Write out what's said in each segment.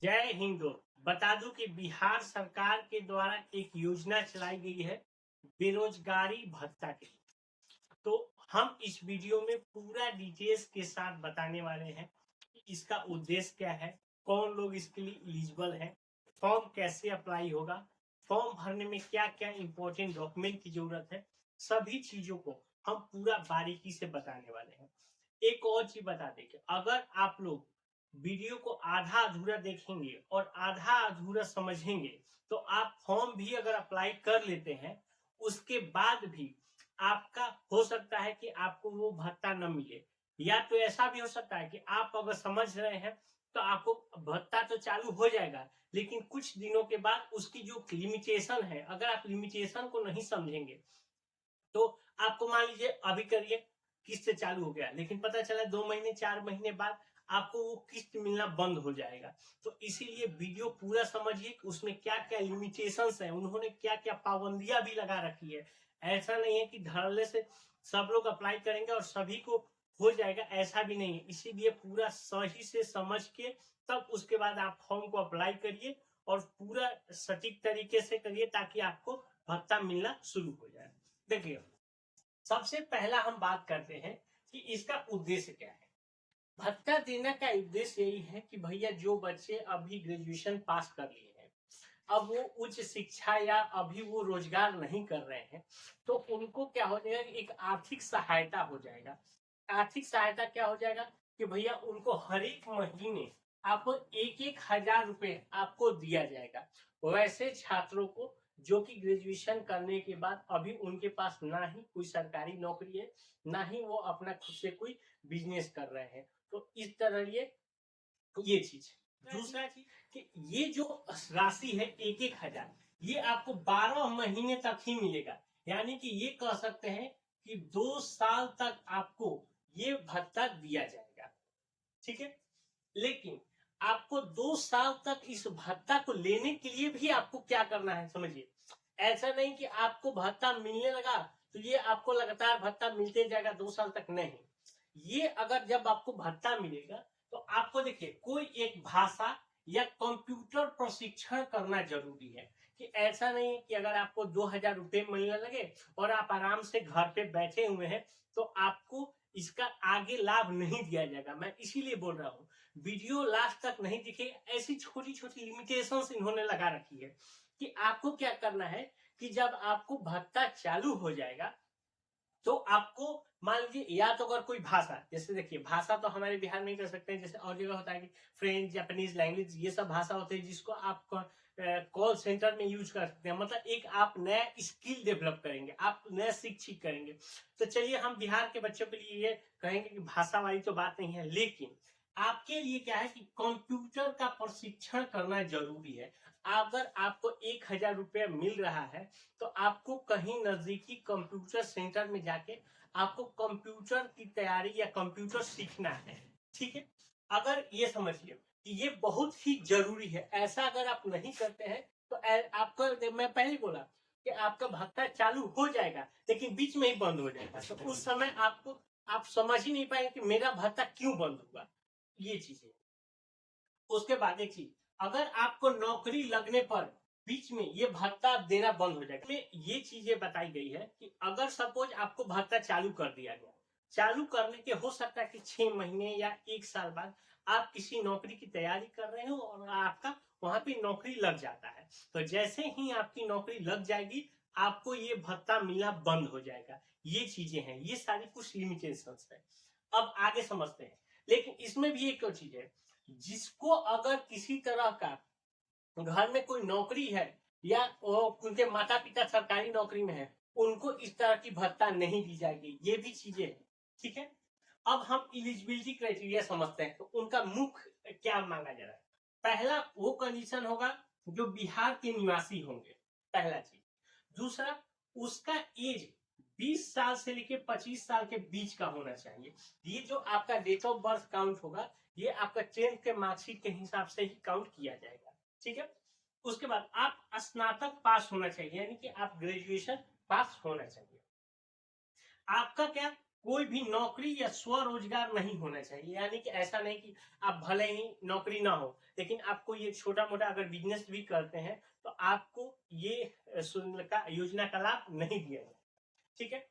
जय हिंद। बता दूं कि बिहार सरकार के द्वारा एक योजना चलाई गई है बेरोजगारी भत्ता के लिए। तो हम इस वीडियो में पूरा डिटेल्स के साथ बताने वाले हैं कि इसका उद्देश्य क्या है, कौन लोग इसके लिए एलिजिबल हैं, फॉर्म कैसे अप्लाई होगा, फॉर्म भरने में क्या क्या इंपॉर्टेंट डॉक्यूमेंट की जरूरत है। सभी चीजों को हम पूरा बारीकी से बताने वाले हैं। एक और चीज बता दें कि अगर आप लोग वीडियो को आधा अधूरा देखेंगे और आधा अधूरा समझेंगे तो आप फॉर्म भी अगर अप्लाई कर लेते हैं उसके बाद भी आपका हो सकता है कि आपको वो भत्ता न मिले, या तो ऐसा भी हो सकता है कि आप अगर समझ रहे हैं तो आपको भत्ता तो चालू हो जाएगा, लेकिन कुछ दिनों के बाद उसकी जो लिमिटेशन है, अगर आप लिमिटेशन को नहीं समझेंगे तो आपको मान लीजिए अभी करिए किस्त से चालू हो गया, लेकिन पता चला 2 महीने 4 महीने बाद आपको वो किस्त मिलना बंद हो जाएगा। तो इसीलिए वीडियो पूरा समझिए कि उसमें क्या क्या लिमिटेशंस है, उन्होंने क्या क्या पाबंदियां भी लगा रखी है। ऐसा नहीं है कि धड़ल्ले से सब लोग अप्लाई करेंगे और सभी को हो जाएगा, ऐसा भी नहीं है। इसीलिए पूरा सही से समझ के तब उसके बाद आप फॉर्म को अप्लाई करिए और पूरा सटीक तरीके से करिए ताकि आपको भत्ता मिलना शुरू हो जाए। देखिए, सबसे पहला हम बात करते हैं कि इसका उद्देश्य क्या है। भत्ता देने का उद्देश्य यही है कि भैया जो बच्चे अभी ग्रेजुएशन पास कर लिए हैं, अब वो उच्च शिक्षा या अभी वो रोजगार नहीं कर रहे हैं, तो उनको क्या हो जाएगा, एक आर्थिक सहायता हो जाएगा। आर्थिक सहायता क्या हो जाएगा कि भैया उनको हर एक महीने आपको 1-1 हजार रुपए आपको दिया जाएगा। वैसे छात्रों को जो कि ग्रेजुएशन करने के बाद अभी उनके पास ना ही कोई सरकारी नौकरी है, ना ही वो अपना खुद से कोई बिजनेस कर रहे हैं, तो इस तरह ये चीज। दूसरा चीज कि ये जो राशि है 1-1 हजार, ये आपको 12 महीने तक ही मिलेगा। यानी कि ये कह सकते हैं कि 2 साल तक आपको ये भत्ता दिया जाएगा। ठीक है, लेकिन आपको 2 साल तक इस भत्ता को लेने के लिए भी आपको क्या करना है समझिए। ऐसा नहीं कि आपको भत्ता मिलने लगा तो ये आपको लगातार भत्ता मिलते जाएगा 2 साल तक, नहीं। ये अगर जब आपको भत्ता मिलेगा तो आपको देखिए कोई एक भाषा या कंप्यूटर प्रशिक्षण करना जरूरी है। कि ऐसा नहीं है कि अगर आपको 2 हजार रुपये मिलने लगे और आप आराम से घर पे बैठे हुए हैं तो आपको इसका आगे लाभ नहीं दिया जाएगा। मैं इसीलिए बोल रहा हूँ वीडियो लास्ट तक नहीं दिखेगा। ऐसी छोटी छोटी लिमिटेशंस इन्होंने लगा रखी है कि आपको क्या करना है कि जब आपको भत्ता चालू हो जाएगा तो आपको मान लीजिए, या तो अगर कोई भाषा, जैसे देखिए भाषा तो हमारे बिहार में ही कर सकते हैं, जैसे और जगह होता है कि फ्रेंच जापानीज लैंग्वेज, ये सब भाषा होते हैं जिसको आप कॉल सेंटर में यूज कर सकते हैं। मतलब एक आप नया स्किल डेवलप करेंगे, आप नया शिक्षित करेंगे। तो चलिए हम बिहार के बच्चों के लिए ये कहेंगे कि भाषा वाली तो बात नहीं है, लेकिन आपके लिए क्या है कि कंप्यूटर का प्रशिक्षण करना जरूरी है। अगर आपको 1 हजार रुपया मिल रहा है तो आपको कहीं नजदीकी कंप्यूटर सेंटर में जाके आपको कंप्यूटर की तैयारी या कंप्यूटर सीखना है। ठीक है, अगर ये समझिए कि ये बहुत ही जरूरी है। ऐसा अगर आप नहीं करते हैं तो आपका, मैं पहले ही बोला कि आपका भत्ता चालू हो जाएगा लेकिन बीच में ही बंद हो जाएगा। तो उस समय आपको आप समझ ही नहीं पाएंगे कि मेरा भत्ता क्यों बंद हुआ। ये चीजें। उसके बाद एक चीज, अगर आपको नौकरी लगने पर बीच में ये भत्ता देना बंद हो जाएगा। में ये चीजें बताई गई है कि अगर सपोज आपको भत्ता चालू कर दिया गया, चालू करने के हो सकता है कि 6 महीने या 1 साल बाद आप किसी नौकरी की तैयारी कर रहे हो और आपका वहां पे नौकरी लग जाता है, तो जैसे ही आपकी नौकरी लग जाएगी आपको ये भत्ता मिलना बंद हो जाएगा। ये चीजें हैं, ये सारी कुछ लिमिटेशंस है। अब आगे समझते हैं। लेकिन इसमें भी एक और चीज है, जिसको अगर किसी तरह का घर में कोई नौकरी है या उनके माता पिता सरकारी नौकरी में है, उनको इस तरह की भत्ता नहीं दी जाएगी। ये भी चीजें हैं। ठीक है, अब हम इलिजिबिलिटी क्राइटेरिया समझते हैं। तो उनका मुख्य क्या मांगा जा रहा है। पहला वो कंडीशन होगा जो बिहार के निवासी होंगे, पहला चीज। दूसरा, उसका एज 20 साल से लेकर 25 साल के बीच का होना चाहिए। ये जो आपका डेट ऑफ बर्थ काउंट होगा, ये आपका 10th के मार्कशीट के हिसाब से ही काउंट किया जाएगा। ठीक है, उसके बाद आप स्नातक पास होना चाहिए, यानी कि आप ग्रेजुएशन पास होना चाहिए। आपका क्या कोई भी नौकरी या स्वरोजगार नहीं होना चाहिए। यानी कि ऐसा नहीं कि आप भले ही नौकरी ना हो, लेकिन आपको ये छोटा मोटा अगर बिजनेस भी करते हैं तो आपको ये योजना का लाभ नहीं दिया जाए। ठीक है।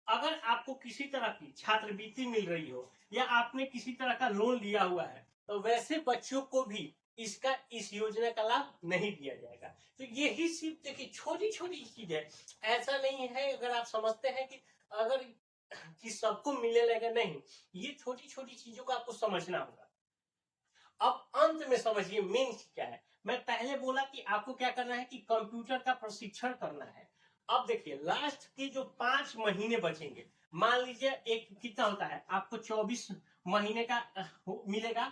अगर आपको किसी तरह की छात्रवृत्ति मिल रही हो या आपने किसी तरह का लोन लिया हुआ है तो वैसे बच्चों को भी इस योजना का लाभ नहीं दिया जाएगा। तो यही सिर्फ देखिए छोटी छोटी चीज है। ऐसा नहीं है अगर आप समझते हैं कि अगर कि सबको मिलने लगेगा, नहीं, ये छोटी छोटी चीजों को आपको समझना होगा। अब अंत में समझिए मेन क्या है। मैं पहले बोला कि आपको क्या करना है कि कंप्यूटर का प्रशिक्षण करना है। अब देखिए लास्ट के जो 5 महीने बचेंगे, मान लीजिए एक कितना होता है आपको 24 महीने का मिलेगा।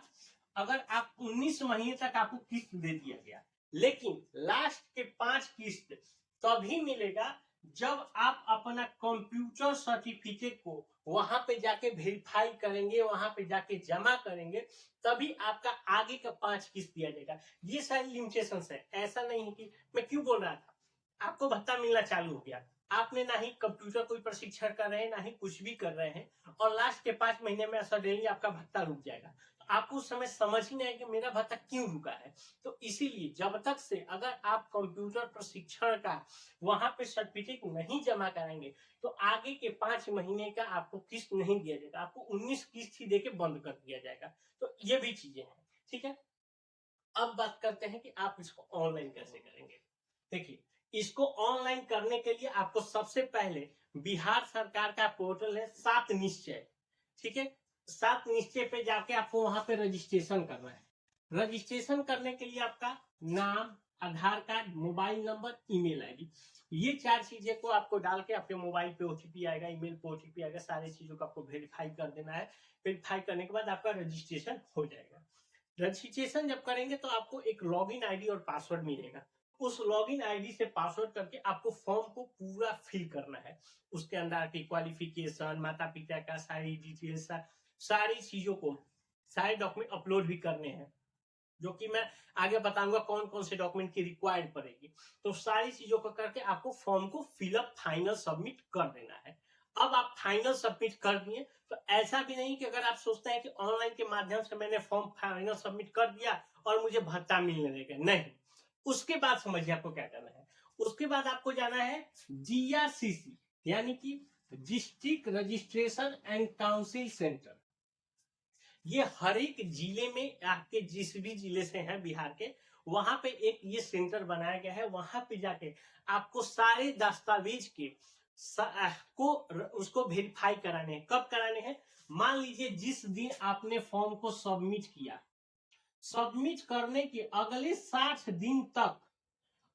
अगर आप 19 महीने तक आपको किस्त दे दिया गया, लेकिन लास्ट के 5 किस्त तभी मिलेगा जब आप अपना कंप्यूटर सर्टिफिकेट को वहां पे जाके वेरीफाई करेंगे, वहां पे जाके जमा करेंगे, तभी आपका आगे का 5 किस्त दिया जाएगा। ये सारी लिमिटेशन है। ऐसा नहीं है कि मैं क्यों बोल रहा था, आपको भत्ता मिलना चालू हो गया, आपने ना ही कंप्यूटर कोई प्रशिक्षण कर रहे हैं ना ही कुछ भी कर रहे हैं और लास्ट के 5 महीने में सडनली आपका भत्ता रुक जाएगा। तो आपको उस समय समझ ही नहीं है कि मेरा भत्ता क्यों रुका है। तो इसीलिए जब तक से अगर आप कंप्यूटर प्रशिक्षण का वहां पे सर्टिफिकेट नहीं जमा कराएंगे तो आगे के 5 महीने का आपको किस्त नहीं दिया जाएगा, आपको 19 किस्त ही देके बंद कर दिया जाएगा। तो ये भी चीजें हैं। ठीक है। अब बात करते हैं कि आप इसको ऑनलाइन कैसे करेंगे। देखिए इसको ऑनलाइन करने के लिए आपको सबसे पहले बिहार सरकार का पोर्टल है 7 निश्चय। ठीक है। 7 निश्चय पे जाके आपको वहां पे रजिस्ट्रेशन करना है। रजिस्ट्रेशन करने के लिए आपका नाम, Aadhaar card, mobile number, email ID, ये 4 चीजें को आपको डाल के आपके मोबाइल पे ओटीपी आएगा, ईमेल पे ओटीपी आएगा, सारी चीजों को आपको वेरीफाई कर देना है। वेरीफाई करने के बाद आपका रजिस्ट्रेशन हो जाएगा। रजिस्ट्रेशन जब करेंगे तो आपको एक लॉगिन आईडी और पासवर्ड मिलेगा। उस लॉगिन आईडी से पासवर्ड करके आपको फॉर्म को पूरा फिल करना है। उसके अंदर आपकी क्वालिफिकेशन, माता पिता का सारी डिटेल्स, सारी चीजों को, सारे डॉक्यूमेंट अपलोड भी करने हैं, जो कि मैं आगे बताऊंगा कौन कौन से डॉक्यूमेंट की रिक्वायर्ड पड़ेगी। तो सारी चीजों को करके आपको फॉर्म को फिलअप फाइनल सबमिट कर देना है। अब आप फाइनल सबमिट कर दिए तो ऐसा भी नहीं कि अगर आप सोचते हैं कि ऑनलाइन के माध्यम से मैंने फॉर्म फाइनल सबमिट कर दिया और मुझे भत्ता मिलने लगेगा, नहीं। उसके बाद समझिए आपको क्या करना है। उसके बाद आपको जाना है DRCC, यानी कि district registration and council centre. ये हर एक जिले में, आपके जिस भी जिले से हैं बिहार के, वहां पे एक ये सेंटर बनाया गया है। वहां पे जाके आपको सारे दस्तावेज के को उसको वेरीफाई कराने हैं। कब कराने हैं? मान लीजिए जिस दिन आपने फॉर्म को सबमिट किया, सबमिट करने के अगले 60 दिन तक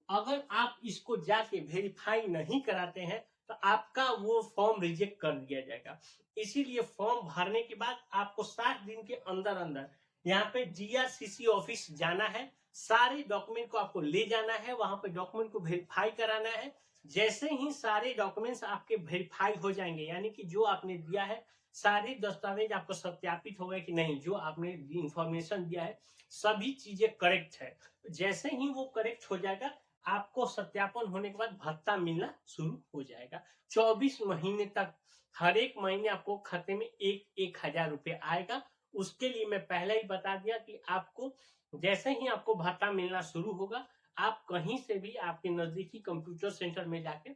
अगर आप इसको जाके वेरीफाई नहीं कराते हैं तो आपका वो फॉर्म रिजेक्ट कर दिया जाएगा। इसीलिए फॉर्म भरने के बाद आपको 60 दिन के अंदर अंदर यहाँ पे DRCC ऑफिस जाना है। सारे डॉक्यूमेंट को आपको ले जाना है, वहां पे डॉक्यूमेंट को वेरीफाई कराना है। जैसे ही सारे डॉक्यूमेंट्स आपके वेरीफाई हो जाएंगे, यानी कि जो आपने दिया है सारे दस्तावेज आपको सत्यापित हो गए कि नहीं, जो आपने इंफॉर्मेशन दिया है सभी चीजें करेक्ट है, जैसे ही वो करेक्ट हो जाएगा आपको सत्यापन होने के बाद भत्ता मिलना शुरू हो जाएगा। 24 महीने तक हर एक महीने आपको खाते में 1,000 रुपये आएगा। उसके लिए मैं पहले ही बता दिया कि आपको जैसे ही आपको भत्ता मिलना शुरू होगा, आप कहीं से भी आपके नजदीकी कंप्यूटर सेंटर में जाके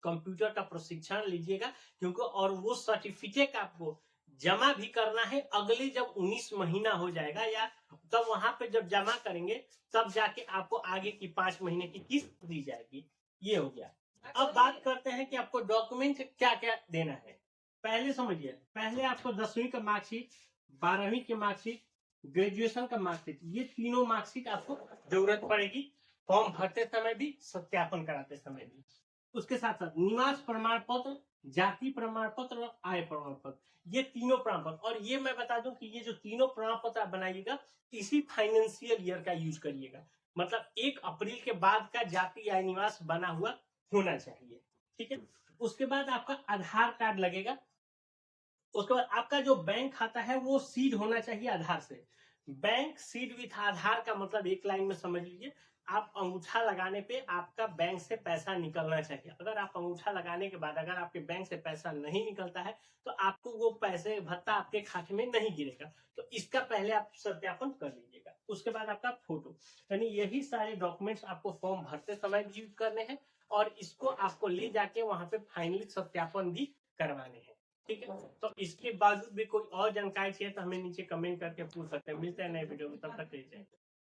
कंप्यूटर का प्रशिक्षण लीजिएगा, क्योंकि और वो सर्टिफिकेट आपको जमा भी करना है। अगले जब 19 महीना हो जाएगा या तब वहां पे जब जमा करेंगे तब जाके आपको आगे की 5 महीने की किस्त दी जाएगी। ये हो गया। अब बात करते हैं कि आपको डॉक्यूमेंट क्या क्या देना है। पहले समझिए, पहले आपको 10वीं का मार्कशीट, 12वीं की मार्कशीट, ग्रेजुएशन का मार्कशीट, ये तीनों मार्कशीट आपको जरूरत पड़ेगी फॉर्म भरते समय भी, सत्यापन कराते समय भी। उसके साथ साथ निवास प्रमाण पत्र, जाति प्रमाण पत्र और आय प्रमाण पत्र, ये तीनों प्रमाण पत्र। और ये मैं बता दूं कि ये जो तीनों प्रमाण पत्र आप बनाइएगा इसी फाइनेंशियल ईयर का यूज करिएगा। मतलब 1 अप्रैल के बाद का जाति आय निवास बना हुआ होना चाहिए। ठीक है। उसके बाद आपका आधार कार्ड लगेगा। उसके बाद आपका जो बैंक खाता है वो सीड होना चाहिए आधार से। बैंक सीड विथ आधार का मतलब एक लाइन में समझ लीजिए, आप अंगूठा लगाने पे आपका बैंक से पैसा निकलना चाहिए। अगर आप अंगूठा लगाने के बाद अगर आपके बैंक से पैसा नहीं निकलता है तो आपको वो पैसे भत्ता आपके खाते में नहीं गिरेगा। तो इसका पहले आप सत्यापन कर लीजिएगा। उसके बाद आपका फोटो, यानी यही सारे डॉक्यूमेंट्स आपको फॉर्म भरते समय भी यूज करने हैं और इसको आपको ले जाके वहां पे फाइनली सत्यापन भी करवाने हैं। ठीक है, तो इसके बावजूद भी कोई और जानकारी चाहिए तो हमें नीचे कमेंट करके पूछ सकते हैं। मिलते हैं नए वीडियो में, तब तक के लिए।